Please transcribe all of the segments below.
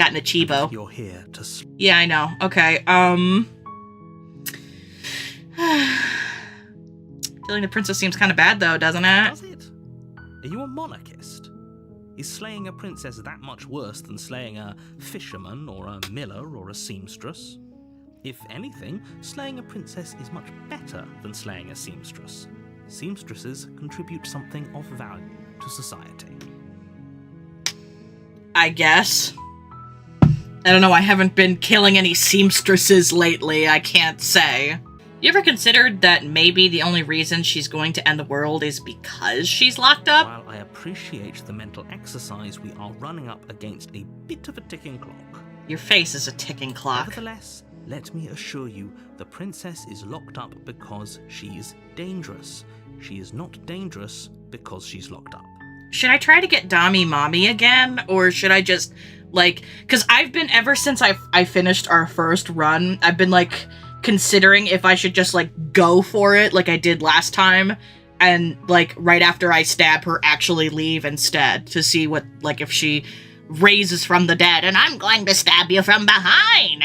got an Achibo. You're here to... Yeah, I know. Okay, Killing the princess seems kind of bad, though, doesn't it? Does it? Are you a monarchist? Is slaying a princess that much worse than slaying a fisherman or a miller or a seamstress? If anything, slaying a princess is much better than slaying a seamstress. Seamstresses contribute something of value to society. I guess. I don't know, I haven't been killing any seamstresses lately, I can't say. You ever considered that maybe the only reason she's going to end the world is because she's locked up? While I appreciate the mental exercise, we are running up against a bit of a ticking clock. Your face is a ticking clock. Nevertheless, let me assure you, the princess is locked up because she's dangerous. She is not dangerous because she's locked up. Should I try to get Dami Mommy again? Or should I just, like... Because I've been, ever since I finished our first run, I've been, like, considering if I should just, like, go for it like I did last time. And, like, right after I stab her, actually leave instead. To see what, like, if she raises from the dead. And I'm going to stab you from behind!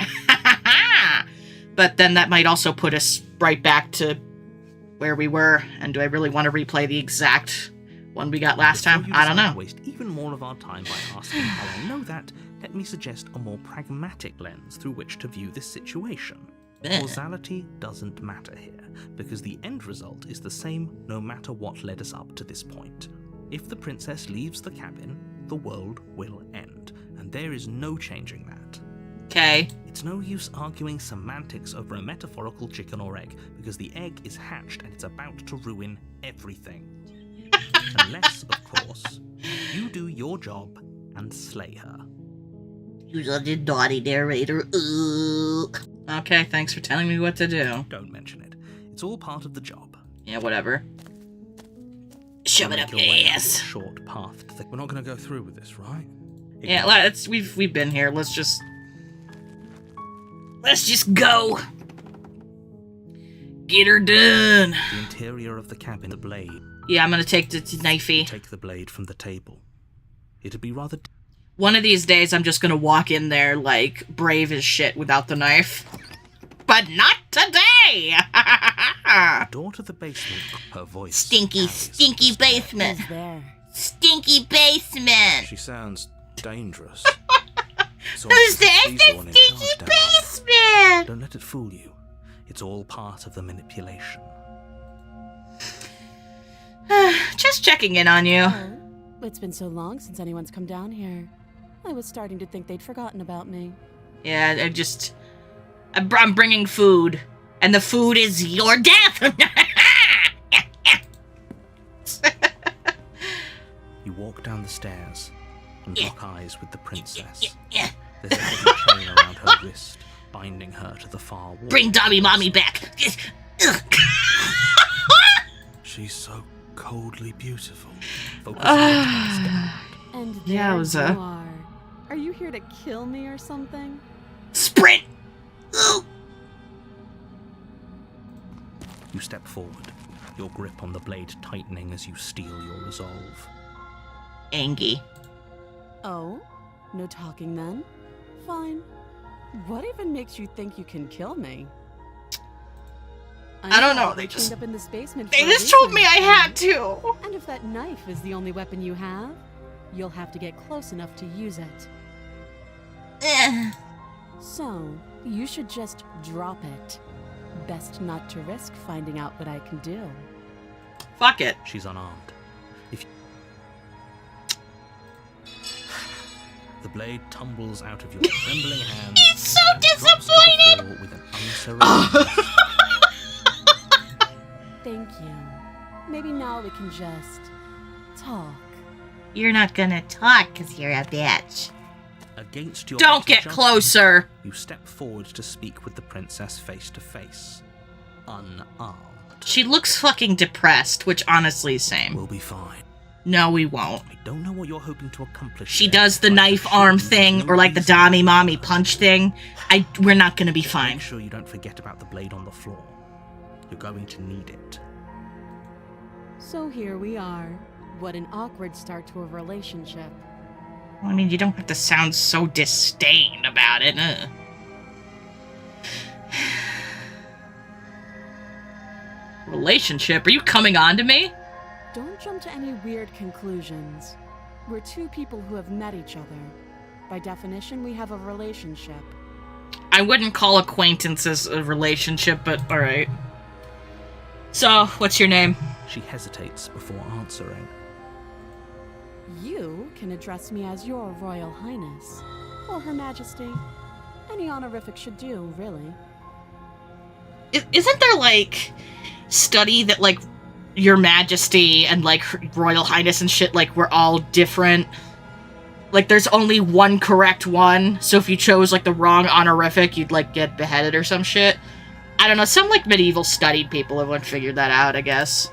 But then that might also put us right back to where we were. And do I really want to replay the exact one we got last time? I don't know. Waste even more of our time by asking how I know that, let me suggest a more pragmatic lens through which to view this situation. Causality doesn't matter here, because the end result is the same no matter what led us up to this point. If the princess leaves the cabin, the world will end, and there is no changing that. Okay. It's no use arguing semantics over a metaphorical chicken or egg, because the egg is hatched and it's about to ruin everything. Unless, of course, you do your job and slay her. You such a naughty narrator. Okay, thanks for telling me what to do. Don't mention it. It's all part of the job. Yeah, whatever. Shove it up your ass. Short path to the... We're not going to go through with this, right? Yeah, we've been here. Let's just go. Get her done. The interior of the cabin, the blade. Yeah, I'm gonna take the knifey. Take the blade from the table. It'd be rather... One of these days, I'm just gonna walk in there, like, brave as shit without the knife. But not today! Door to the basement, her voice... Stinky basement. Who's there? Stinky basement. She sounds dangerous. Who's there? It's the stinky basement. Don't let it fool you. It's all part of the manipulation. Just checking in on you. Oh, it's been so long since anyone's come down here. I was starting to think they'd forgotten about me. Yeah, I'm bringing food. And the food is your death! You walk down the stairs and lock eyes with the princess. Yeah. There's a heavy chain around her wrist, binding her to the far wall. Bring Dami Mommy back. She's so coldly beautiful. Focus on the task at hand. And there Yowza. you are. Are you here to kill me or something? Sprint. You step forward, your grip on the blade tightening as you steel your resolve. Angie. Oh? No talking then? Fine. What even makes you think you can kill me? I don't know, They chained up in this basement. They for a just told reason. me I had to! And if that knife is the only weapon you have, you'll have to get close enough to use it. So, you should just drop it. Best not to risk finding out what I can do. Fuck it. She's unarmed. The blade tumbles out of your trembling hands. He's so and drops to the disappointed. floor with an unceremonious Thank you. Maybe now we can just talk. You're not gonna talk because you're a bitch. Against your Don't better get judgment, closer! You step forward to speak with the princess face to face. Unarmed. She looks fucking depressed, which honestly, same. We'll be fine. No, we won't. I don't know what you're hoping to accomplish. She there, does the but knife I assure arm you thing, there's no or like the reason- Dami Mommy punch thing. We're not gonna be Just fine. Make sure you don't forget about the blade on the floor. You're going to need it. So here we are. What an awkward start to a relationship. I mean, you don't have to sound so disdain about it. Relationship? Are you coming on to me? Don't jump to any weird conclusions. We're two people who have met each other. By definition, we have a relationship. I wouldn't call acquaintances a relationship, but alright. So, what's your name? She hesitates before answering. You can address me as your Royal Highness, or Her Majesty. Any honorific should do, really. Isn't there, like, study that, like, Your Majesty and, like, Royal Highness and shit, like, we're all different? Like, there's only one correct one, so if you chose, like, the wrong honorific, you'd, like, get beheaded or some shit. I don't know, some, like, medieval studied people have figured that out, I guess.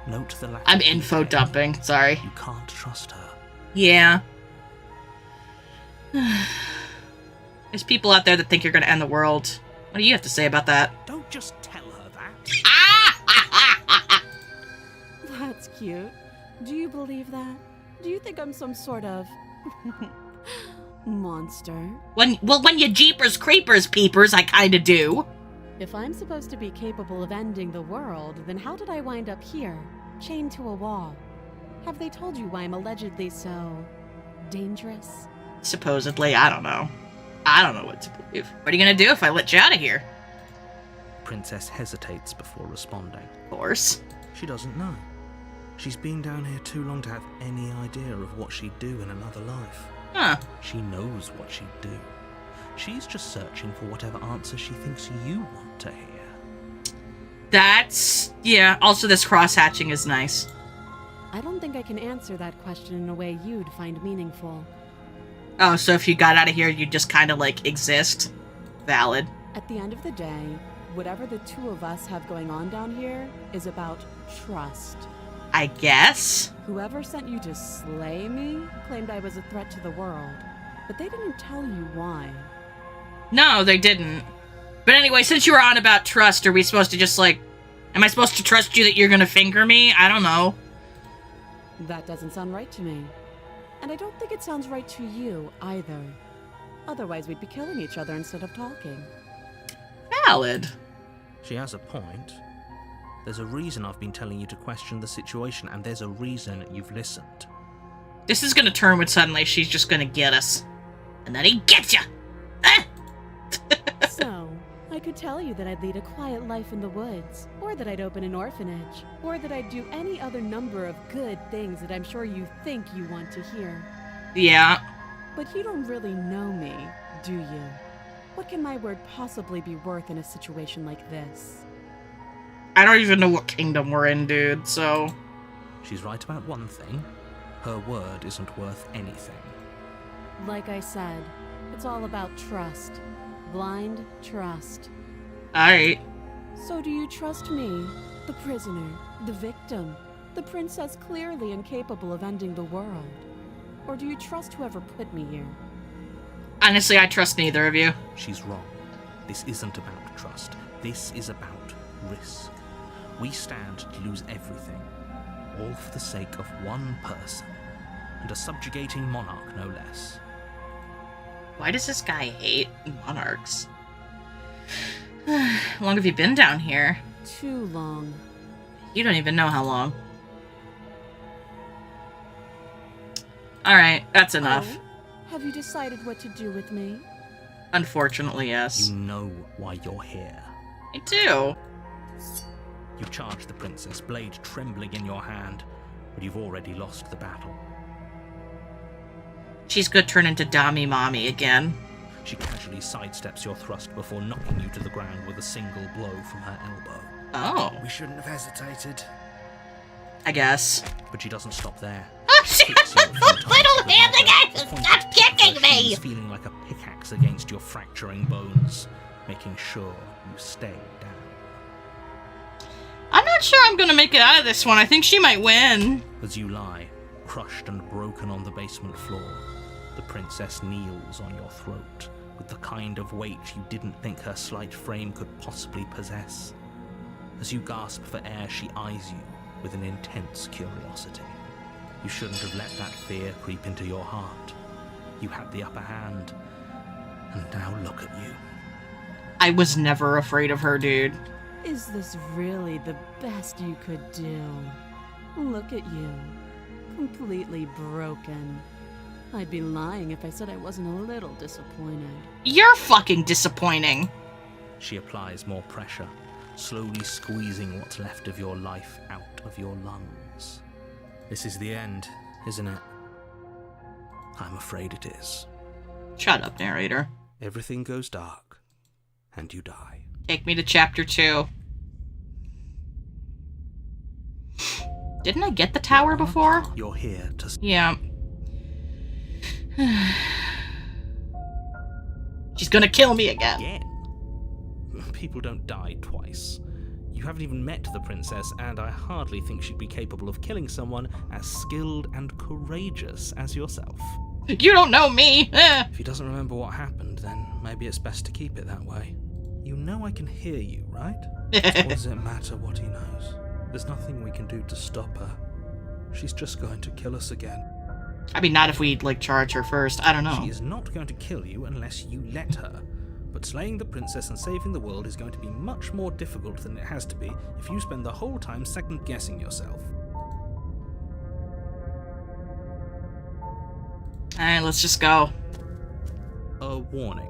Note the lack I'm of info detail. dumping, sorry. You can't trust her. Yeah. There's people out there that think you're gonna end the world. What do you have to say about that? Don't just tell her that. That's cute. Do you believe that? Do you think I'm some sort of monster? When you jeepers creepers peepers, I kinda do. If I'm supposed to be capable of ending the world, then how did I wind up here, chained to a wall? Have they told you why I'm allegedly so dangerous? Supposedly, I don't know. I don't know what to believe. What are you gonna do if I let you out of here? Princess hesitates before responding. Of course. She doesn't know. She's been down here too long to have any idea of what she'd do in another life. Huh. She knows what she'd do. She's just searching for whatever answer she thinks you want to hear. That's... yeah, also this cross-hatching is nice. I don't think I can answer that question in a way you'd find meaningful. Oh, so if you got out of here, you'd just kind of, like, exist? Valid. At the end of the day, whatever the two of us have going on down here is about trust. I guess? Whoever sent you to slay me claimed I was a threat to the world, but they didn't tell you why. No, they didn't. But anyway, since you were on about trust, are we supposed to just, like... am I supposed to trust you that you're gonna finger me? I don't know. That doesn't sound right to me. And I don't think it sounds right to you, either. Otherwise, we'd be killing each other instead of talking. Valid. She has a point. There's a reason I've been telling you to question the situation, and there's a reason you've listened. This is gonna turn when suddenly she's just gonna get us. And then he gets ya! Ah! So, I could tell you that I'd lead a quiet life in the woods, or that I'd open an orphanage, or that I'd do any other number of good things that I'm sure you think you want to hear. Yeah. But you don't really know me, do you? What can my word possibly be worth in a situation like this? I don't even know what kingdom we're in, dude, so... She's right about one thing. Her word isn't worth anything. Like I said, it's all about trust. Blind trust. Alright. So do you trust me, the prisoner, the victim, the princess clearly incapable of ending the world? Or do you trust whoever put me here? Honestly, I trust neither of you. She's wrong. This isn't about trust. This is about risk. We stand to lose everything, all for the sake of one person, and a subjugating monarch no less. Why does this guy hate monarchs? How long have you been down here? Too long. You don't even know how long. Alright, that's enough. Oh? Have you decided what to do with me? Unfortunately, yes. You know why you're here. I do. You charge the princess, blade trembling in your hand, but you've already lost the battle. She's gonna turn into Dami Mommy again. She casually sidesteps your thrust before knocking you to the ground with a single blow from her elbow. Oh, We shouldn't have hesitated. I guess. But she doesn't stop there. Oh, she Kicks you a few times little with her hand elbow, again! pointing Stop at kicking her me! shins, feeling like a pickaxe against your fracturing bones, making sure you stay down. I'm not sure I'm gonna make it out of this one. I think she might win. As you lie, crushed and broken on the basement floor, the princess kneels on your throat with the kind of weight you didn't think her slight frame could possibly possess. As you gasp for air, she eyes you with an intense curiosity. You shouldn't have let that fear creep into your heart. You had the upper hand. And now look at you. I was never afraid of her, dude. Is this really the best you could do? Look at you. Completely broken. I'd be lying if I said I wasn't a little disappointed. You're fucking disappointing. She applies more pressure, slowly squeezing what's left of your life out of your lungs. This is the end, isn't it? I'm afraid it is. Shut up, narrator. Everything goes dark, and you die. Take me to chapter 2. Didn't I get the tower before? You're here to... Yeah. She's gonna kill me again. People don't die twice. You haven't even met the princess, and I hardly think she'd be capable of killing someone as skilled and courageous as yourself. You don't know me! If he doesn't remember what happened, then maybe it's best to keep it that way. You know I can hear you, right? What does it matter what he knows? There's nothing we can do to stop her. She's just going to kill us again. I mean, not if we, like, charge her first. I don't know. She is not going to kill you unless you let her. But slaying the princess and saving the world is going to be much more difficult than it has to be if you spend the whole time second-guessing yourself. Alright, let's just go. A warning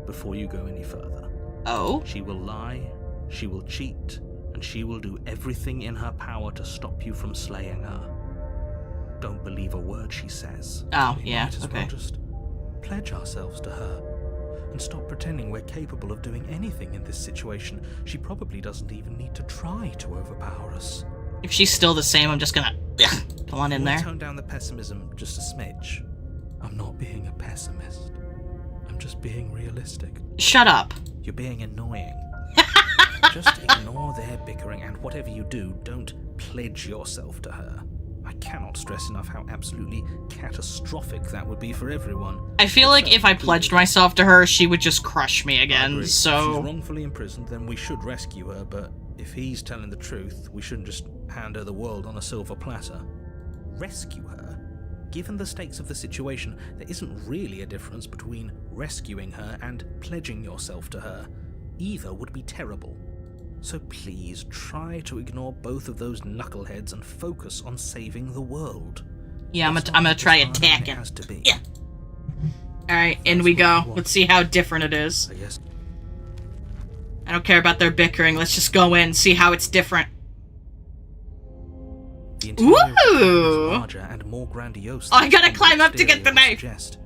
before you go any further. Oh? She will lie, she will cheat, and she will do everything in her power to stop you from slaying her. Don't believe a word she says. Oh, We yeah, might as okay. well just pledge ourselves to her and stop pretending we're capable of doing anything in this situation. She probably doesn't even need to try to overpower us. If she's still the same, I'm just gonna pull on in We'll there. tone down the pessimism just a smidge. I'm not being a pessimist. I'm just being realistic. Shut up. You're being annoying. Just ignore their bickering, and whatever you do, don't pledge yourself to her. I cannot stress enough how absolutely catastrophic that would be for everyone. I feel like if I pledged myself to her, she would just crush me I again, agree. If so... she's wrongfully imprisoned, then we should rescue her, but if he's telling the truth, we shouldn't just hand her the world on a silver platter. Rescue her? Given the stakes of the situation, there isn't really a difference between rescuing her and pledging yourself to her. Either would be terrible. So please try to ignore both of those knuckleheads and focus on saving the world. Yeah, I'm It's gonna not try as hard as it attacking. has to be. Yeah. Alright, in we go. Let's see how different it is. I guess. I don't care about their bickering. Let's just go in, see how it's different. The interior of the cabin Ooh! is larger and more grandiose. Oh, I than gotta the climb up to get the exterior would knife. suggest.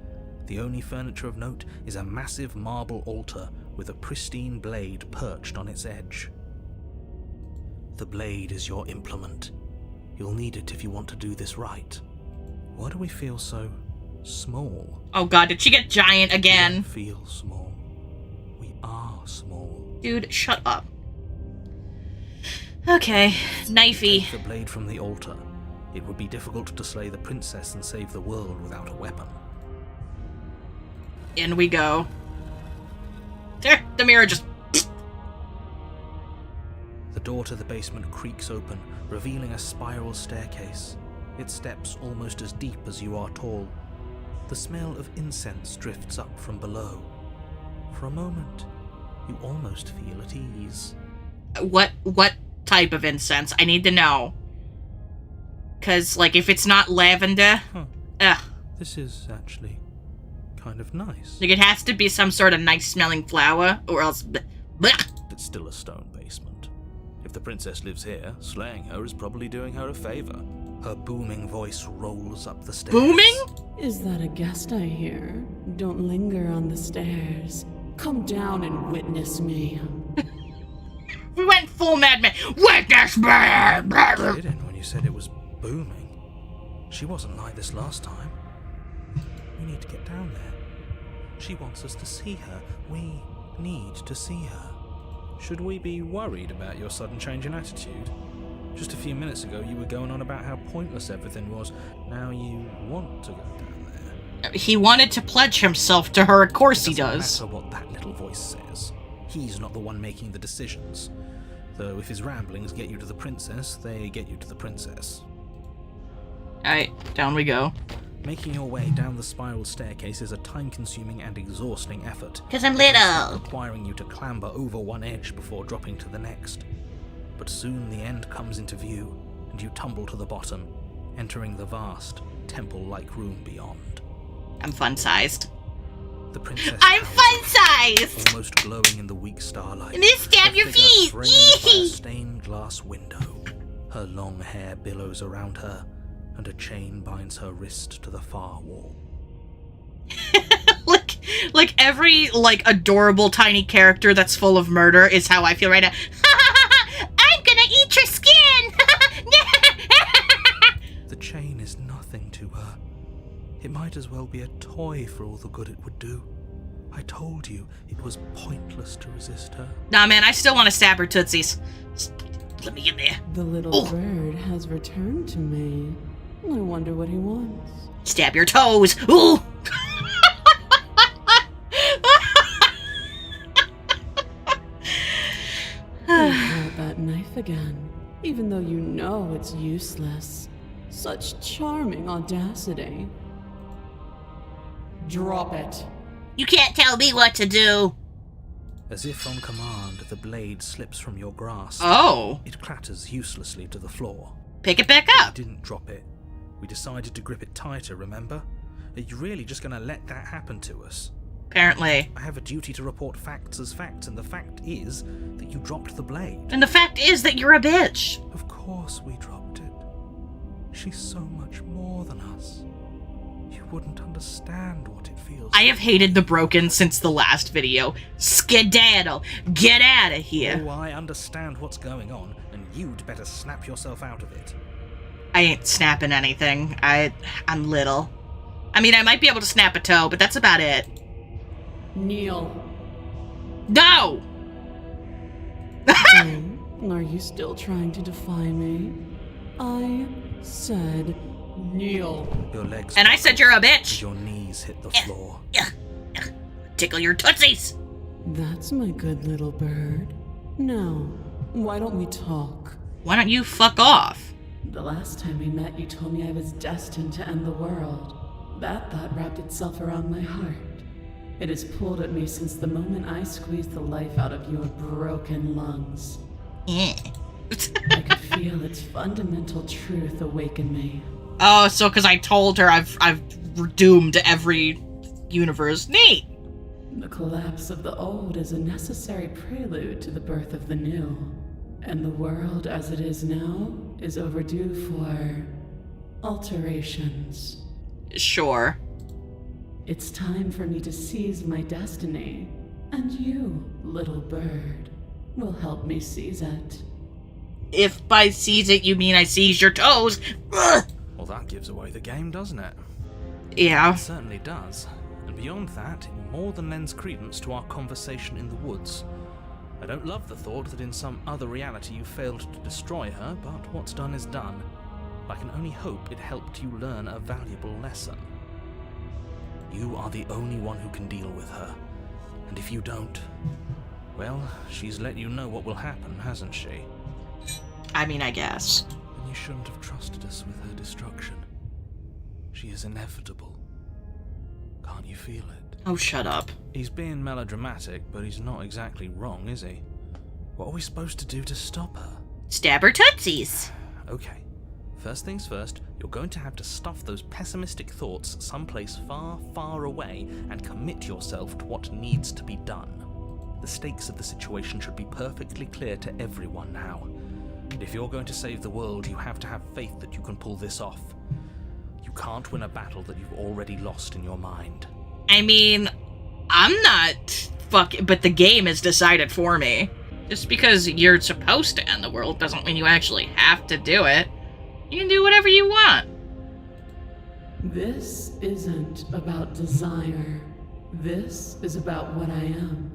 The only furniture of note is a massive marble altar with a pristine blade perched on its edge. The blade is your implement. You'll need it if you want to do this right. Why do we feel so small? Oh god, did she get giant We again? don't feel small. We are small. Dude, shut up. Okay, knifey. Take the blade from the altar. It would be difficult to slay the princess and save the world without a weapon. In we go. There, the mirror just... The door to the basement creaks open, revealing a spiral staircase. Its steps almost as deep as you are tall. The smell of incense drifts up from below. For a moment, you almost feel at ease. What type of incense? I need to know. Cause, like, if it's not lavender... Huh. Ugh. This is actually kind of nice. Like, it has to be some sort of nice-smelling flower, or else... Blech. It's still a stone basement. If the princess lives here, slaying her is probably doing her a favor. Her booming voice rolls up the stairs. Booming? Is that a guest I hear? Don't linger on the stairs. Come down and witness me. We went full madman. Witness me! I didn't when you said it was booming. She wasn't like this last time. We need to get down there. She wants us to see her. We need to see her. Should we be worried about your sudden change in attitude? Just a few minutes ago, you were going on about how pointless everything was. Now you want to go down there. He wanted to pledge himself to her, of course he Doesn't does. matter what that little voice says. He's not the one making the decisions. Though if his ramblings get you to the princess, they get you to the princess. Alright, down we go. Making your way down the spiral staircase is a time-consuming and exhausting effort. Because I'm little. Requiring you to clamber over one edge before dropping to the next. But soon the end comes into view, and you tumble to the bottom, entering the vast, temple-like room beyond. I'm fun-sized. The princess I'm towers fun-sized! almost glowing in the weak starlight. And this stab Her your figure feet! framed by a Eee! stained glass window. Her long hair billows around her, and a chain binds her wrist to the far wall. like every, adorable tiny character that's full of murder is how I feel right now. I'm gonna eat your skin! The chain is nothing to her. It might as well be a toy for all the good it would do. I told you it was pointless to resist her. Nah, man, I still want to stab her tootsies. Let me in there. The little bird has returned to me. I wonder what he wants. Stab your toes. Ooh. Hold that knife again, even though you know it's useless. Such charming audacity. Drop it. You can't tell me what to do. As if on command, the blade slips from your grasp. Oh. It clatters uselessly to the floor. Pick it back We up. didn't drop it. We decided to grip it tighter, remember? Are you really just going to let that happen to us? Apparently. I have a duty to report facts as facts, and the fact is that you dropped the blade. And the fact is that you're a bitch. Of course we dropped it. She's so much more than us. You wouldn't understand what it feels I have hated the Broken since the last video. Skedaddle. Get out of here. Oh, I understand what's going on, and you'd better snap yourself out of it. I ain't snapping anything. I'm little. I mean, I might be able to snap a toe, but that's about it. Kneel. No! Oh, are you still trying to defy me? I said kneel. Your legs And I buckle, said you're a and bitch. your knees hit the floor. Tickle your tootsies. That's my good little bird. Now, why don't we talk? Why don't you fuck off? The last time we met, you told me I was destined to end the world. That thought wrapped itself around my heart. It has pulled at me since the moment I squeezed the life out of your broken lungs. I could feel its fundamental truth awaken me. Oh, so because I told her I've doomed every universe. Neat. The collapse of the old is a necessary prelude to the birth of the new. And the world as it is now is overdue for alterations. Sure. It's time for me to seize my destiny. And you, little bird, will help me seize it. If by seize it you mean I seize your toes. Ugh. Well, that gives away the game, doesn't it? Yeah. It certainly does. And beyond that, it more than lends credence to our conversation in the woods. I don't love the thought that in some other reality you failed to destroy her, but what's done is done. I can only hope it helped you learn a valuable lesson. You are the only one who can deal with her. And if you don't, well, she's let you know what will happen, hasn't she? I mean, I guess. And you shouldn't have trusted us with her destruction. She is inevitable. Can't you feel it? Oh, shut up. He's being melodramatic, but he's not exactly wrong, is he? What are we supposed to do to stop her? Stab her tootsies. Okay. First things first, you're going to have to stuff those pessimistic thoughts someplace far, far away and commit yourself to what needs to be done. The stakes of the situation should be perfectly clear to everyone now. And if you're going to save the world, you have to have faith that you can pull this off. You can't win a battle that you've already lost in your mind. I mean, I'm not fucking, but the game is decided for me. Just because you're supposed to end the world doesn't mean you actually have to do it. You can do whatever you want. This isn't about desire. This is about what I am.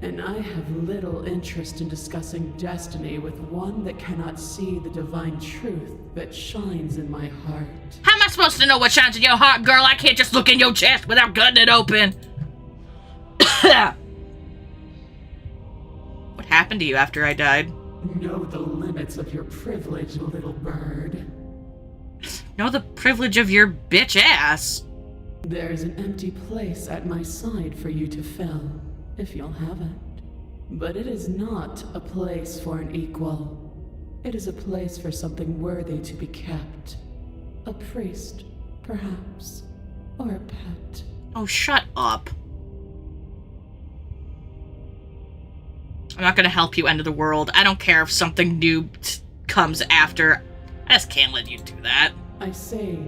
And I have little interest in discussing destiny with one that cannot see the divine truth that shines in my heart. How am I supposed to know what shines in your heart, girl? I can't just look in your chest without cutting it open. What happened to you after I died? Know the limits of your privilege, little bird. Know the privilege of your bitch ass. There's an empty place at my side for you to fill, if you'll have it. But it is not a place for an equal. It is a place for something worthy to be kept. A priest, perhaps, or a pet. Oh, shut up. I'm not gonna help you end the world. I don't care if something new comes after. I just can't let you do that. I see.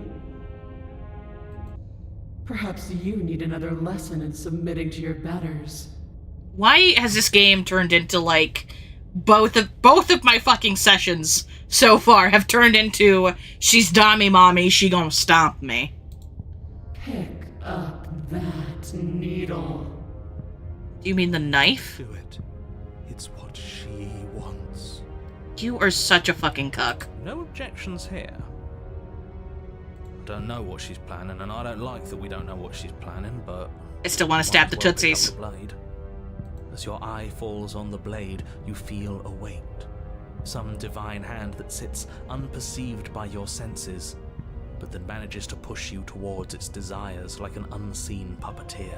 Perhaps you need another lesson in submitting to your betters. Why has this game turned into, like, both of my fucking sessions so far have turned into, she's Dami Mommy, she gonna stomp me. Pick up that needle. Do you mean the knife? Do it. It's what she wants. You are such a fucking cuck. No objections here. I don't know what she's planning, and I don't like that we don't know what she's planning, but... I still want to stab the might as well pick tootsies. up the blade. As your eye falls on the blade, you feel a weight. Some divine hand that sits unperceived by your senses, but that manages to push you towards its desires like an unseen puppeteer.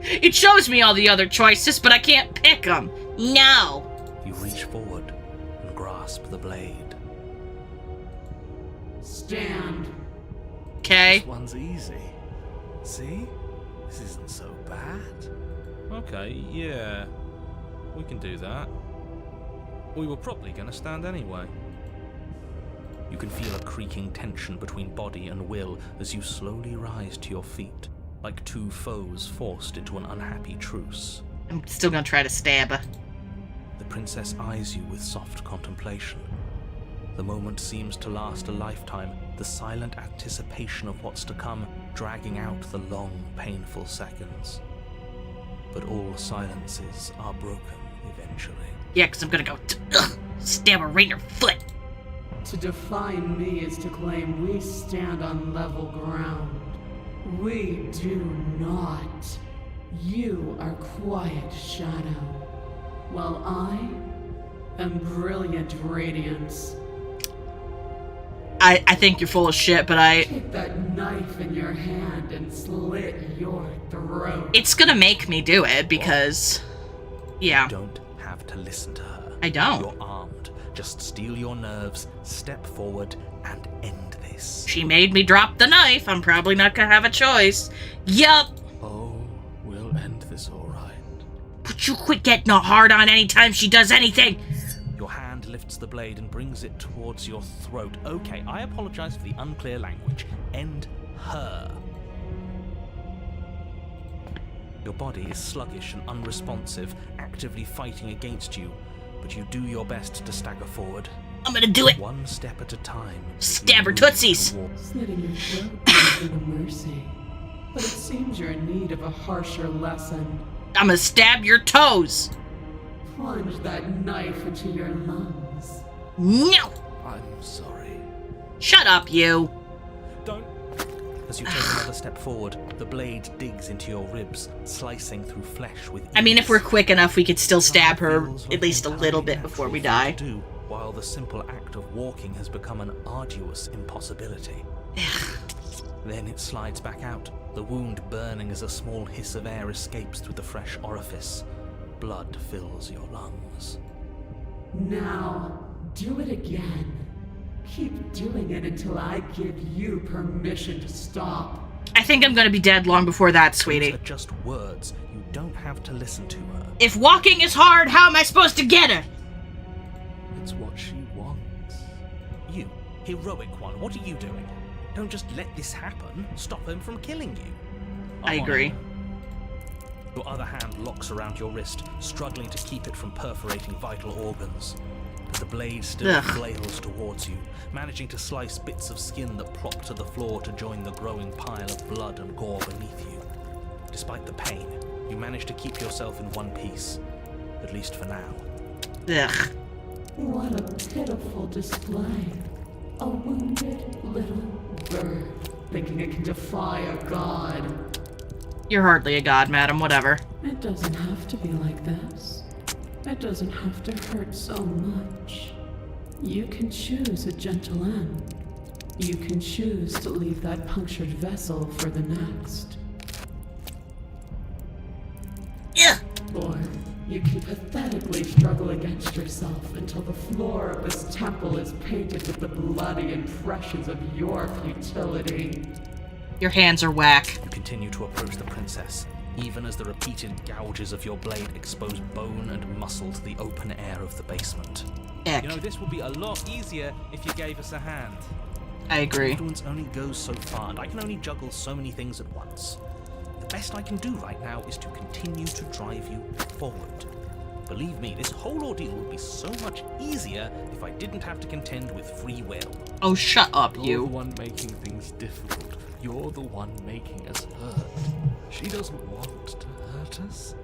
It shows me all the other choices, but I can't pick them. No. You reach forward and grasp the blade. Stand. Okay. This one's easy. See? This isn't so bad. Okay, yeah. We can do that. We were probably going to stand anyway. You can feel a creaking tension between body and will as you slowly rise to your feet, like two foes forced into an unhappy truce. I'm still gonna try to stab her. The princess eyes you with soft contemplation. The moment seems to last a lifetime, the silent anticipation of what's to come dragging out the long, painful seconds. But all silences are broken eventually. Yeah, because I'm gonna go stab her right in her foot. To define me is to claim we stand on level ground. We do not. You are quiet shadow, while I am brilliant radiance. I think you're full of shit, but Take that knife in your hand and slit your throat. it's gonna make me do it because, yeah, You don't have to listen to her. I don't. You're armed. Just steel your nerves, step forward, and end this. She made me drop the knife. I'm probably not gonna have a choice. Yup. Oh, we'll end this all right. But you quit getting a hard on anytime she does anything. Your hand lifts the blade and brings it towards your throat. Okay, I apologize for the unclear language. End her. Your body is sluggish and unresponsive, actively fighting against you, but you do your best to stagger forward. I'm gonna do it. One step at a time. Stab her you move tootsies. toward- Slitting your throat has been a mercy, but it seems you're in need of a harsher lesson. I'm gonna stab your toes. Plunge that knife into your lungs. No. I'm sorry. Shut up, you. Don't. As you take another step forward, the blade digs into your ribs, slicing through flesh with ease. I mean, if we're quick enough, we could still stab her Feels at like least a an little entirely bit before we natural thing die. to do, while the simple act of walking has become an arduous impossibility. Then it slides back out, the wound burning as a small hiss of air escapes through the fresh orifice. Blood fills your lungs. Now, do it again. Keep doing it until I give you permission to stop. I think I'm gonna be dead long before that, These sweetie. are just words. You don't have to listen to her. If walking is hard, how am I supposed to get her? It's what she wants. You, heroic one, what are you doing? Don't just let this happen. Stop him from killing you. I I'm on agree. it. Your other hand locks around your wrist, struggling to keep it from perforating vital organs. But the blade still Ugh. flails towards you, managing to slice bits of skin that plop to the floor to join the growing pile of blood and gore beneath you. Despite the pain, you manage to keep yourself in one piece, at least for now. Ugh. What a pitiful display. A wounded little bird thinking it can defy a god. You're hardly a god, madam. Whatever. It doesn't have to be like this. It doesn't have to hurt so much. You can choose a gentle end. You can choose to leave that punctured vessel for the next. Yeah. Or you can pathetically struggle against yourself until the floor of this temple is painted with the bloody impressions of your futility. Your hands are whack. You continue to approach the princess, even as the repeated gouges of your blade expose bone and muscle to the open air of the basement. Eck. You know, this would be a lot easier if you gave us a hand. I agree. Influence only goes so far, and I can only juggle so many things at once. The best I can do right now is to continue to drive you forward. Believe me, this whole ordeal would be so much easier if I didn't have to contend with free will. Oh, shut up, You're you. the one making things difficult. You're the one making us hurt. She doesn't want to hurt us.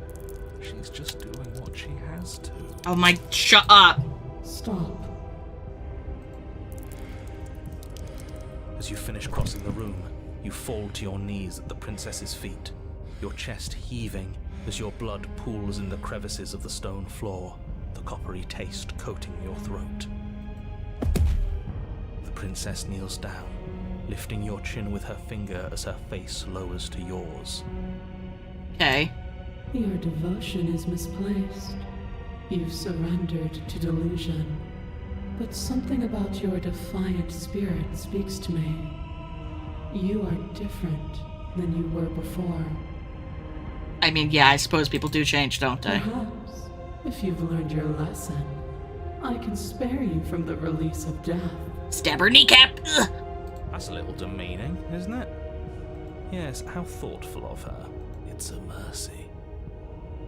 She's just doing what she has to. Oh my, shut up. Stop. As you finish crossing the room, you fall to your knees at the princess's feet, your chest heaving as your blood pools in the crevices of the stone floor, the coppery taste coating your throat. The princess kneels down, lifting your chin with her finger as her face lowers to yours. Okay. Your devotion is misplaced. You've surrendered to delusion. But something about your defiant spirit speaks to me. You are different than you were before. I mean, yeah, I suppose people do change, don't they? Perhaps, if you've learned your lesson, I can spare you from the release of death. Stab her kneecap. Ugh. That's a little demeaning, isn't it? Yes, how thoughtful of her. It's a mercy.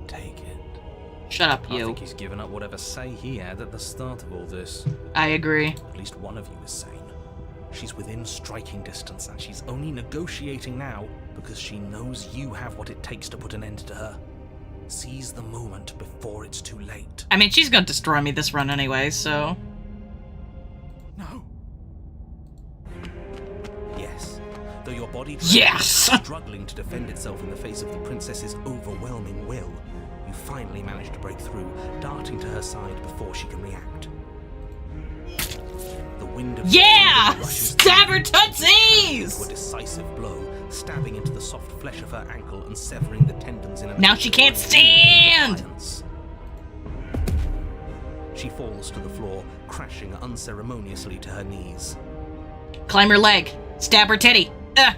Take it. Shut up, I you. think he's given up whatever say he had at the start of all this. I agree. At least one of you is sane. She's within striking distance, and she's only negotiating now because she knows you have what it takes to put an end to her. Seize the moment before it's too late. I mean, she's gonna destroy me this run anyway, so... No. Yes. Though your body Yes! struggling to defend itself in the face of the princess's overwhelming will, you finally manage to break through, darting to her side before she can react. The wind of Yeah! rushes Stab her into tootsies! a decisive blow, stabbing into the soft flesh of her ankle and severing the tendons in a Now she can't stand! defiance. She falls to the floor, crashing unceremoniously to her knees. Climb her leg. Stab her titty. Ugh.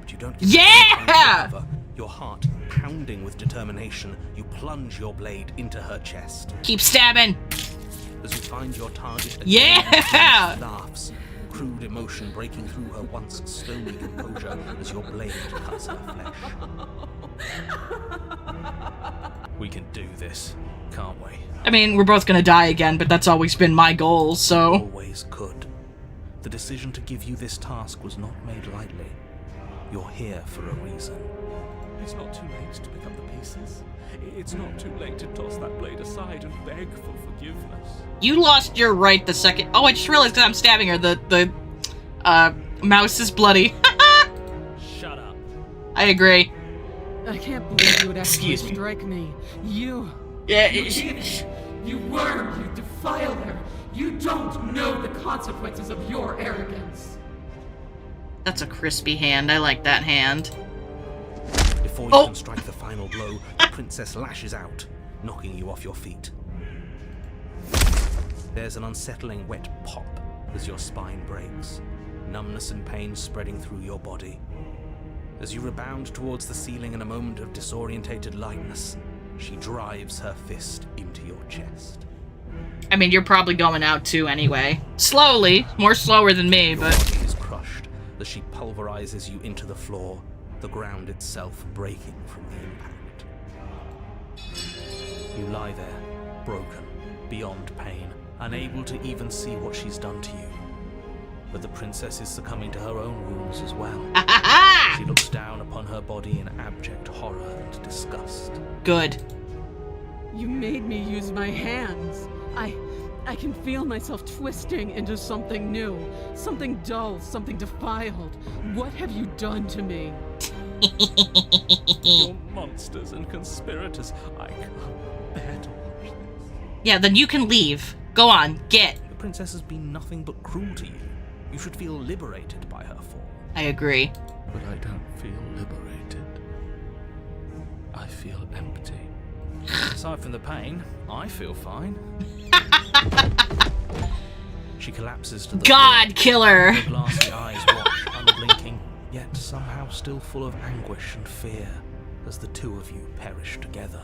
But you don't give Yeah! her time to recover. Your heart pounding with determination, you plunge your blade into her chest. Keep stabbing. As you find your target again, Yeah! she laughs, crude emotion breaking through her once stony composure as your blade cuts her flesh. We can do this, can't we? I mean, we're both gonna die again, but that's always been my goal, so... Always could. The decision to give you this task was not made lightly. You're here for a reason. It's not too late to pick up the pieces. It's not too late to toss that blade aside and beg for forgiveness. You lost your right the second... Oh, I just realized that I'm stabbing her. The mouse is bloody. Shut up. I agree. I can't believe you would actually Excuse me. strike me. You... Yeah, You worm, you defiler. You don't know the consequences of your arrogance. that's a crispy hand. I like that hand. Before you Oh. can strike the final blow, the princess lashes out, knocking you off your feet. There's an unsettling wet pop as your spine breaks, numbness and pain spreading through your body. As you rebound towards the ceiling in a moment of disorientated lightness, she drives her fist into your chest. I mean, you're probably going out too anyway. Slowly. More slower than me, Your but... body is crushed as she pulverizes you into the floor, the ground itself breaking from the impact. You lie there, broken, beyond pain, unable to even see what she's done to you. But the princess is succumbing to her own wounds as well. She looks down upon her body in abject horror and disgust. Good. You made me use my hands. I can feel myself twisting into something new, something dull, something defiled. What have you done to me? You're monsters and conspirators. I can't bear to watch this. Yeah, then you can leave. Go on, get. The princess has been nothing but cruel to you. You should feel liberated by her fall. I agree. But I don't feel liberated. I feel empty. Aside from the pain, I feel fine. She collapses to the God killer. floor. Her glassy eyes watch, unblinking, yet somehow still full of anguish and fear as the two of you perish together.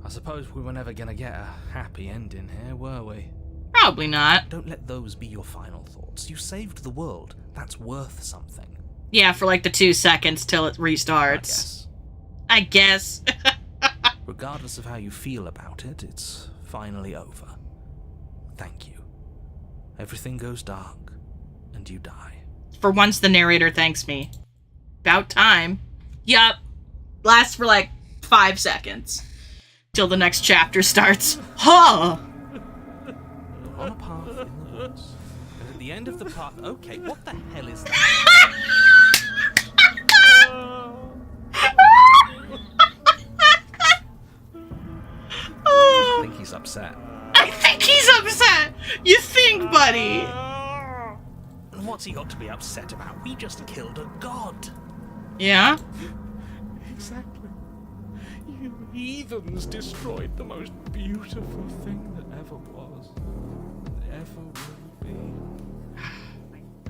I suppose we were never gonna get a happy ending here, were we? Probably not. Don't let those be your final thoughts. You saved the world. That's worth something. Yeah, for like the 2 seconds till it restarts. I guess. Regardless of how you feel about it, it's finally over. Thank you. Everything goes dark, and you die. For once, the narrator thanks me. About time. Yup. Lasts for like 5 seconds. Till the next chapter starts. Huh! You're on a path in the woods. And at the end of the path... Okay, what the hell is that? I think he's upset. I think he's upset! You think, buddy? And what's he got to be upset about? We just killed a god. Yeah? Exactly. You heathens destroyed the most beautiful thing that ever was, and ever will be.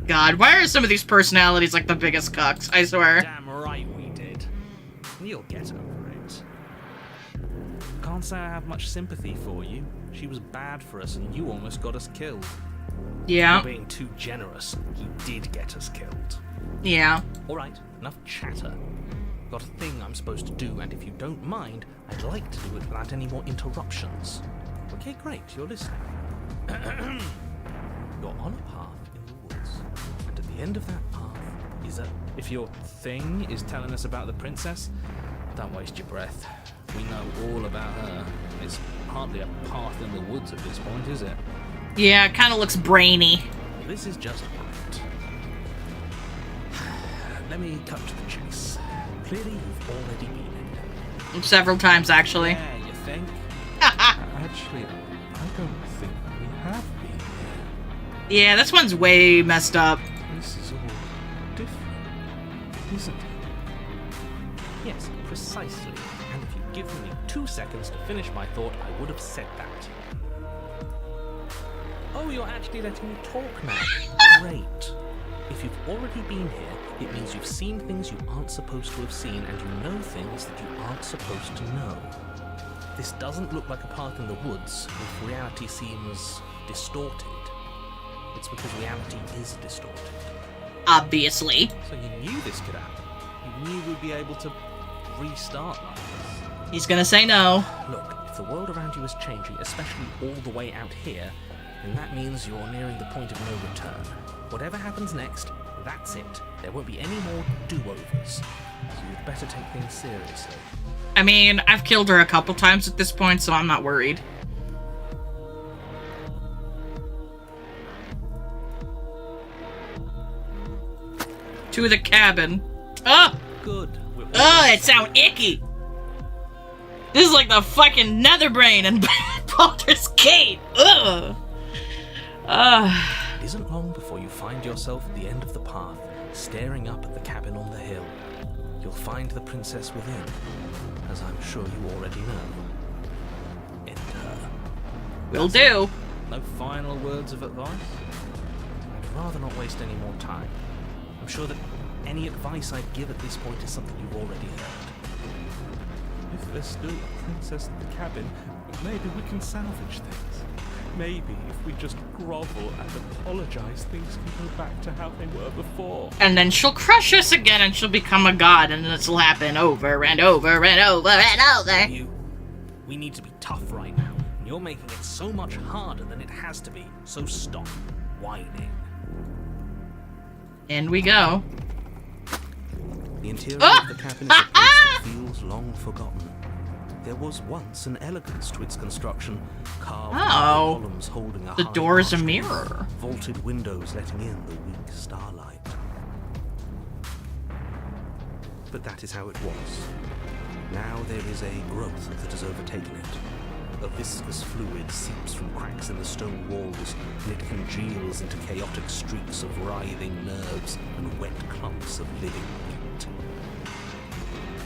God, why are some of these personalities like the biggest cucks? I swear. Damn right we did. You'll get over it. Can't say I have much sympathy for you. She was bad for us and you almost got us killed. Yeah. You're being too generous. He did get us killed. Yeah. Alright, enough chatter. Got a thing I'm supposed to do, and if you don't mind, I'd like to do it without any more interruptions. Okay, great, you're listening. You're on a path in the woods, and at the end of that path is a... If your thing is telling us about the princess, don't waste your breath. We know all about her. It's hardly a path in the woods at this point, is it? Yeah, it kind of looks brainy. This is just right. Let me cut to the chase. Clearly, you've already been in. Several times, actually. Yeah, you think? Actually, I don't think we have been here. Yeah, this one's way messed up. This is all different, isn't it? Yes, precisely. And if you'd given me 2 seconds to finish my thought, I would have said that. Oh, you're actually letting me talk now. Great. If you've already been here, it means you've seen things you aren't supposed to have seen, and you know things that you aren't supposed to know. This doesn't look like a path in the woods if reality seems distorted. It's because reality is distorted. Obviously. So you knew this could happen. You knew we'd be able to restart like this. He's gonna say no. Look, if the world around you is changing, especially all the way out here, then that means you're nearing the point of no return. Whatever happens next, that's it. There won't be any more do-overs. So you'd better take things seriously. I mean, I've killed her a couple times at this point, so I'm not worried. To the cabin. Oh! Good. Oh, it sounds icky! This is like the fucking Netherbrain and Baldur's Gate! Ugh! It isn't long before you find yourself at the end of the path, staring up at the cabin on the hill. You'll find the princess within, as I'm sure you already know. End her. Will do. No final words of advice? I'd rather not waste any more time. I'm sure that any advice I'd give at this point is something you've already heard. If there's still a princess at the cabin, maybe we can salvage things. Maybe if we just grovel and apologize, things can go back to how they were before. And then she'll crush us again and she'll become a god, and this will happen over and over and over and over. We need to be tough right now. And you're making it so much harder than it has to be. So stop whining. In we go. The interior of the cabin is a place that feels long forgotten. There was once an elegance to its construction, carved columns holding a the high door is a archway, mirror. vaulted windows letting in the weak starlight. But that is how it was. Now there is a growth that has overtaken it. A viscous fluid seeps from cracks in the stone walls, and it congeals into chaotic streaks of writhing nerves and wet clumps of living meat.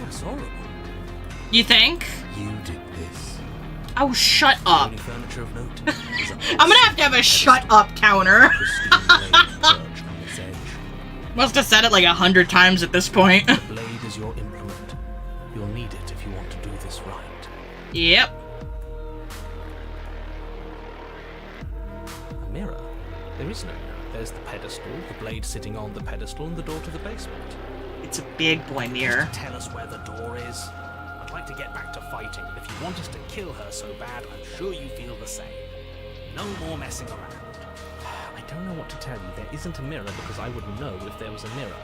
That's horrible. You think? You did this. Oh, shut The up. only furniture of note is a I'm gonna have to have a shut up counter. pristine blade perched on its edge. Must have said it like 100 times at this point. The blade is your implement. You'll need it if you want to do this right. Yep. A mirror? There is no mirror. There's the pedestal, the blade sitting on the pedestal, and the door to the basement. It's a big boy mirror. Tell us where the door is. I'd like to get back to fighting, but if you want us to kill her so bad, I'm sure you feel the same. No more messing around. I don't know what to tell you. There isn't a mirror because I wouldn't know if there was a mirror.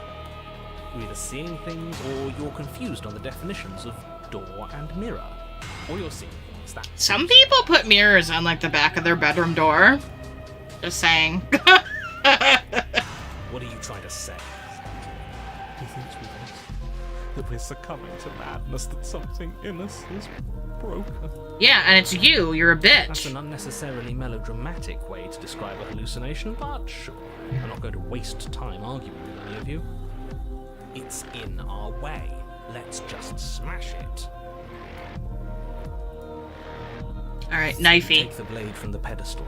You're either seeing things or you're confused on the definitions of door and mirror. Or you're seeing things that... Some people put mirrors on like the back of their bedroom door. Just saying. What are you trying to say? He thinks we lost. That we're succumbing to madness, that something in us is broken. Yeah, and it's you. You're a That's bitch. an unnecessarily melodramatic way to describe a hallucination, but sure. I'm not going to waste time arguing with any of you. It's in our way. Let's just smash it. Alright, knifey. Take the blade from the pedestal.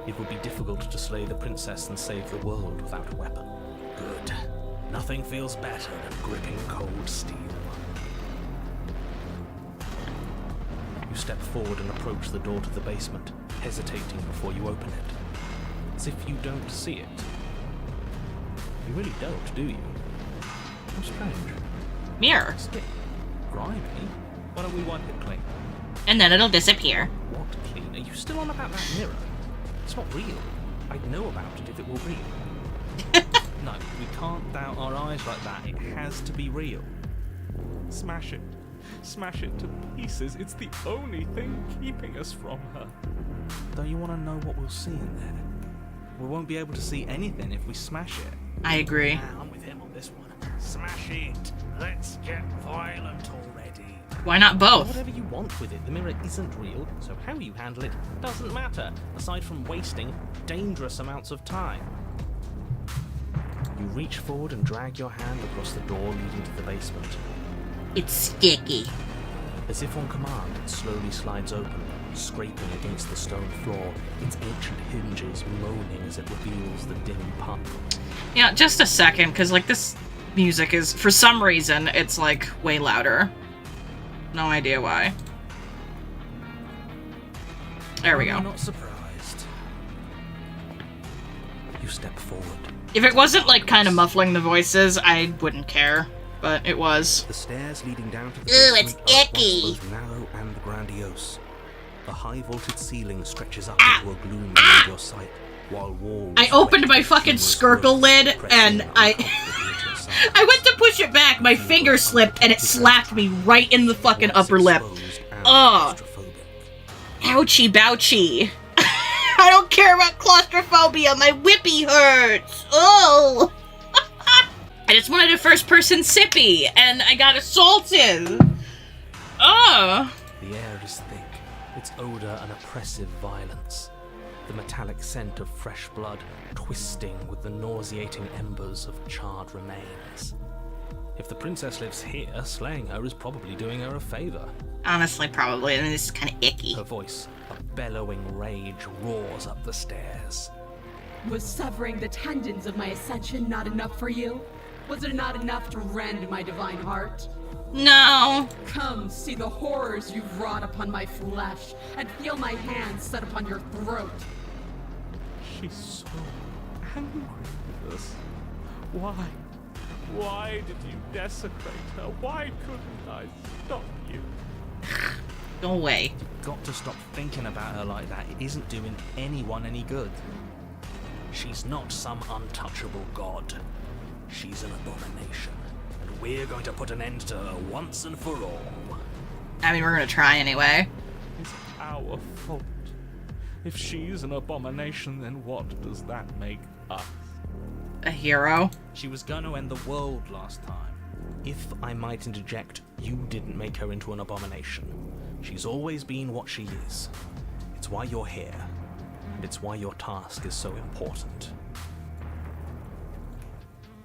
It would be difficult to slay the princess and save the world without a weapon. Good. Nothing feels better than gripping cold steel. You step forward and approach the door to the basement, hesitating before you open it. As if you don't see it. You really don't, do you? How strange. Mirror. Stick. Grimy? Why don't we wipe it clean? And then it'll disappear. What clean? Are you still on about that mirror? It's not real. I'd know about it if it were real. No, we can't doubt our eyes like that. It has to be real. Smash it. Smash it to pieces. It's the only thing keeping us from her. Don't you want to know what we'll see in there? We won't be able to see anything if we smash it. I agree. I'm with him on this one. Smash it. Let's get violent already. Why not both? Whatever you want with it, the mirror isn't real, so how you handle it doesn't matter, aside from wasting dangerous amounts of time. You reach forward and drag your hand across the door leading to the basement. It's sticky. As if on command, it slowly slides open, scraping against the stone floor, its ancient hinges moaning as it reveals the dim pump. Yeah, just a second, because like this music is, for some reason, it's like way louder. No idea why. There we go. I'm not surprised. You step forward. If it wasn't like kind of muffling the voices, I wouldn't care. But it was. The stairs leading down to the Ooh, basement it's are at once icky. both narrow and grandiose. The high-vaulted ceiling stretches up into a gloom beyond your sight, while walls... I opened wet my with fucking humorous skirtle growth lid, press and in I uncomfortably to your side. I went to push it back, my finger slipped, and it slapped me right in the fucking upper lip. Exposed and Ugh. claustrophobic. Ouchie bouchie. I don't care about claustrophobia, my whippy hurts. Oh. I just wanted a first-person sippy, and I got assaulted. Oh. The air is thick, its odor an oppressive violence. The metallic scent of fresh blood twisting with the nauseating embers of charred remains. If the princess lives here, slaying her is probably doing her a favor. Honestly, probably, and this is kind of icky. Her voice, a bellowing rage, roars up the stairs. Was severing the tendons of my ascension not enough for you? Was it not enough to rend my divine heart? No. Come, see the horrors you've wrought upon my flesh, and feel my hands set upon your throat. She's so angry with us. Why? Why did you desecrate her? Why couldn't I stop you? Go away. You've got to stop thinking about her like that. It isn't doing anyone any good. She's not some untouchable god. She's an abomination. And we're going to put an end to her once and for all. I mean, we're gonna try anyway. It's our fault. If she's an abomination, then what does that make us? A hero. She was going to end the world last time. If I might interject, you didn't make her into an abomination. She's always been what she is. It's why you're here, and it's why your task is so important.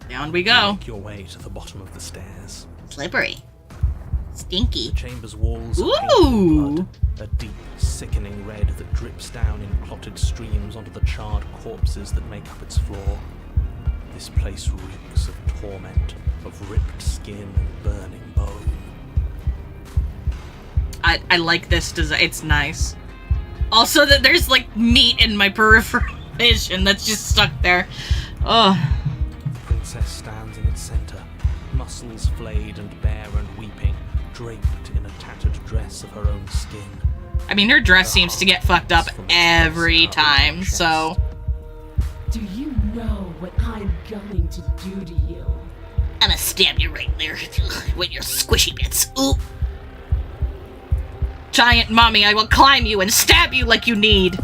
Down we go. Make your way to the bottom of the stairs. Slippery. Stinky. The chamber's walls are Ooh. painted with blood, a deep, sickening red that drips down in clotted streams onto the charred corpses that make up its floor. This place reeks of torment, of ripped skin and burning bone. I like this design. It's nice. Also that there's like meat in my peripheral vision that's just stuck there. Oh. The princess stands in its center, muscles flayed and bare and weeping, draped in a tattered dress of her own skin. I mean, her dress seems to get fucked up every time, so... Do you know what I'm going to do to you? I'm gonna stab you right there with your squishy bits. Ooh. Giant mommy, I will climb you and stab you like you need.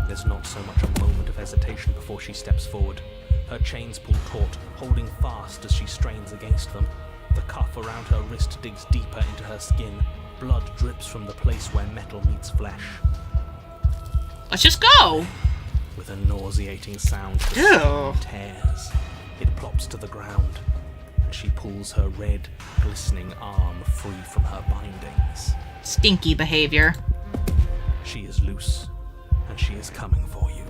There's not so much a moment of hesitation before she steps forward. Her chains pull taut, holding fast as she strains against them. The cuff around her wrist digs deeper into her skin. Blood drips from the place where metal meets flesh. Let's just go. With a nauseating sound, the Ew. skin tears. It plops to the ground, and she pulls her red, glistening arm free from her bindings. Stinky behavior. She is loose, and she is coming for you.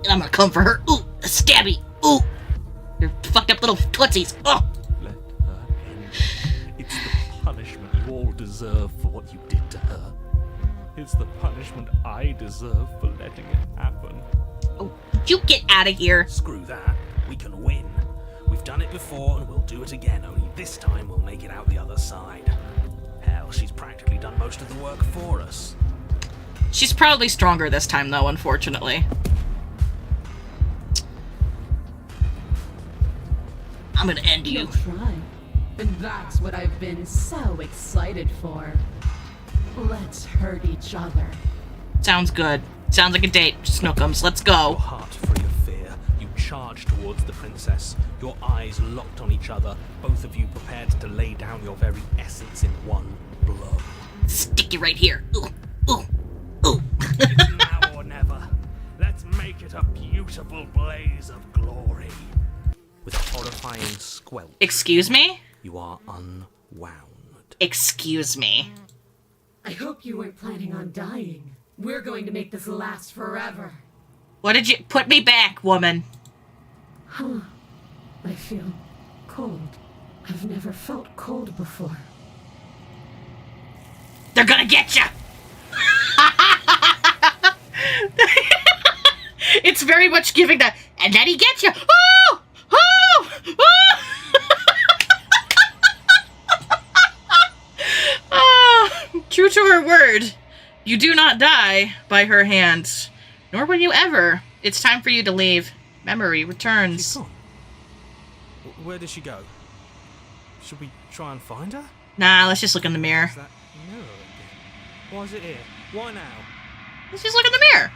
And I'm gonna come for her. Ooh, a stabby. Ooh. You're fucked up little tootsies. Oh. Let her end. It's the punishment you all deserve for what you did to her. It's the punishment I deserve for letting it happen. Oh, you get out of here. Screw that. We can win. We've done it before and we'll do it again, only this time we'll make it out the other side. Hell, she's practically done most of the work for us. She's probably stronger this time, though, unfortunately. I'm gonna end you. You'll try. And that's what I've been so excited for. Let's hurt each other. Sounds good. Sounds like a date, Snookums. Let's Your go. heart free of fear, you charge towards the princess, your eyes locked on each other, both of you prepared to lay down your very essence in one blow. Stick you right here. Ooh, ooh, ooh. It's now or never. Let's make it a beautiful blaze of glory. With a horrifying squelch, Excuse me? you are unwound. Excuse me. I hope you weren't planning on dying. We're going to make this last forever. What did you... Put me back, woman. Huh. I feel cold. I've never felt cold before. They're gonna get you. It's very much giving that... And then he gets you. Oh! Oh! Oh! Oh, true to her word, you do not die by her hand, nor will you ever. It's time for you to leave. Memory She's returns. gone. Where did she go? Should we try and find her? Nah, let's just look in the mirror. Is that mirror again? Why is it here? Why now? Let's just look in the mirror.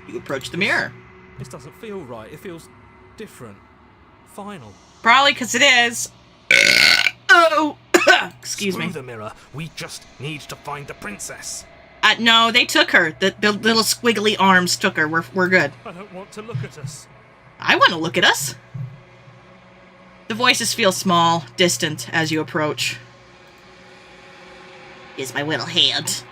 You approach the mirror. This doesn't feel right. It feels different. Final. Probably because it is. Oh! Excuse Screw me. the mirror. We just need to find the princess. No, they took her. The little squiggly arms took her. We're good. I don't want to look at us. I want to look at us. The voices feel small, distant as you approach. Here's my little hand.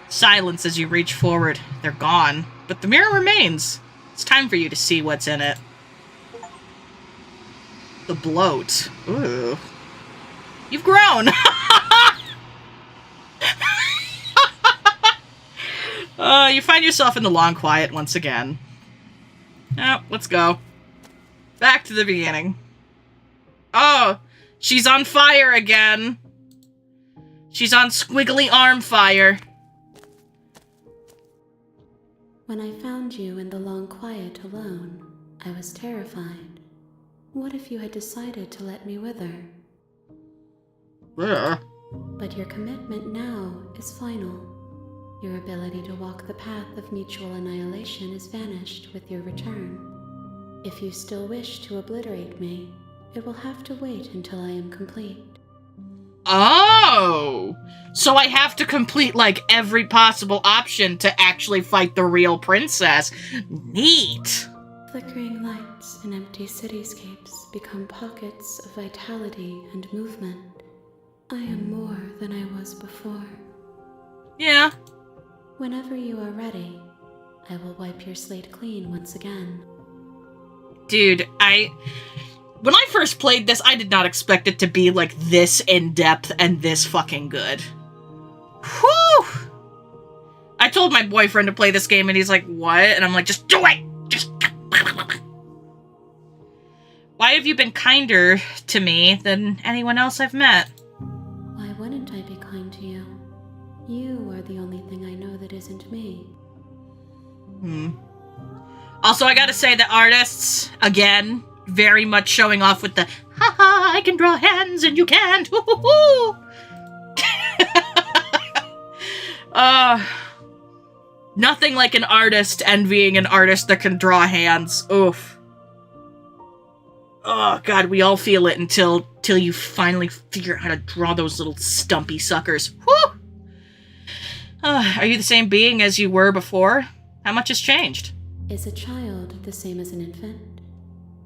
Silence as you reach forward. They're gone, but the mirror remains. It's time for you to see what's in it. The bloat. Ooh. You've grown! You find yourself in the long quiet once again. Oh, let's go. Back to the beginning. Oh, she's on fire again. She's on squiggly arm fire. When I found you in the long quiet alone, I was terrified. What if you had decided to let me wither? Ugh. But your commitment now is final. Your ability to walk the path of mutual annihilation is vanished with your return. If you still wish to obliterate me, It will have to wait until I am complete. Oh! So I have to complete, like, every possible option to actually fight the real princess. Neat! Flickering lights in empty cityscapes become pockets of vitality and movement. I am more than I was before. Yeah. Whenever you are ready, I will wipe your slate clean once again. Dude, when I first played this, I did not expect it to be, like, this in-depth and this fucking good. Whew! I told my boyfriend to play this game, and he's like, what? And I'm like, just do it! Just... Why have you been kinder to me than anyone else I've met? Why wouldn't I be kind to you? You are the only thing I know that isn't me. Also, I gotta say, the artists, again, very much showing off with the, haha, I can draw hands and you can't, hoo-hoo-hoo! Nothing like an artist envying an artist that can draw hands. Oof. Oh, God, we all feel it until you finally figure out how to draw those little stumpy suckers. Whew! Are you the same being as you were before? How much has changed? Is a child the same as an infant?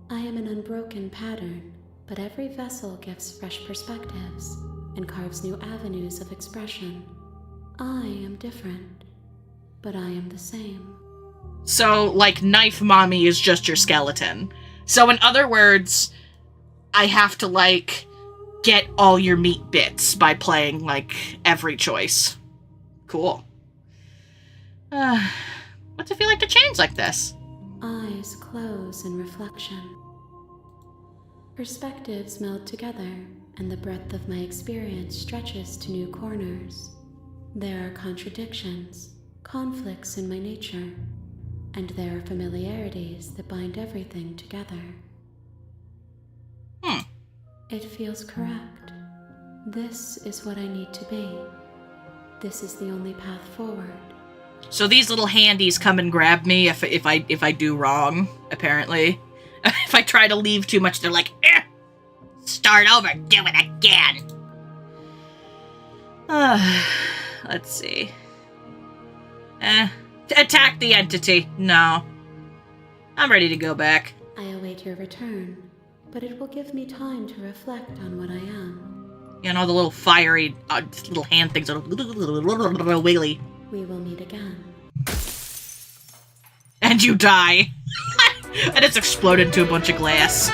I am an unbroken pattern, but every vessel gives fresh perspectives and carves new avenues of expression. I am different, but I am the same. So, like, Knife Mommy is just your skeleton. So, in other words, I have to, like, get all your meat bits by playing, like, every choice. Cool. What's it feel like to change like this? Eyes close in reflection. Perspectives meld together, and the breadth of my experience stretches to new corners. There are contradictions, conflicts in my nature, and there are familiarities that bind everything together. It feels correct. This is what I need to be. This is the only path forward. So these little handies come and grab me if I do wrong, apparently. If I try to leave too much, they're like, start over, do it again. Let's see. Attack the entity. No. I'm ready to go back. I await your return, but it will give me time to reflect on what I am. You know, the little fiery little hand things are wiggly. We will meet again. And you die. And it's exploded into a bunch of glass.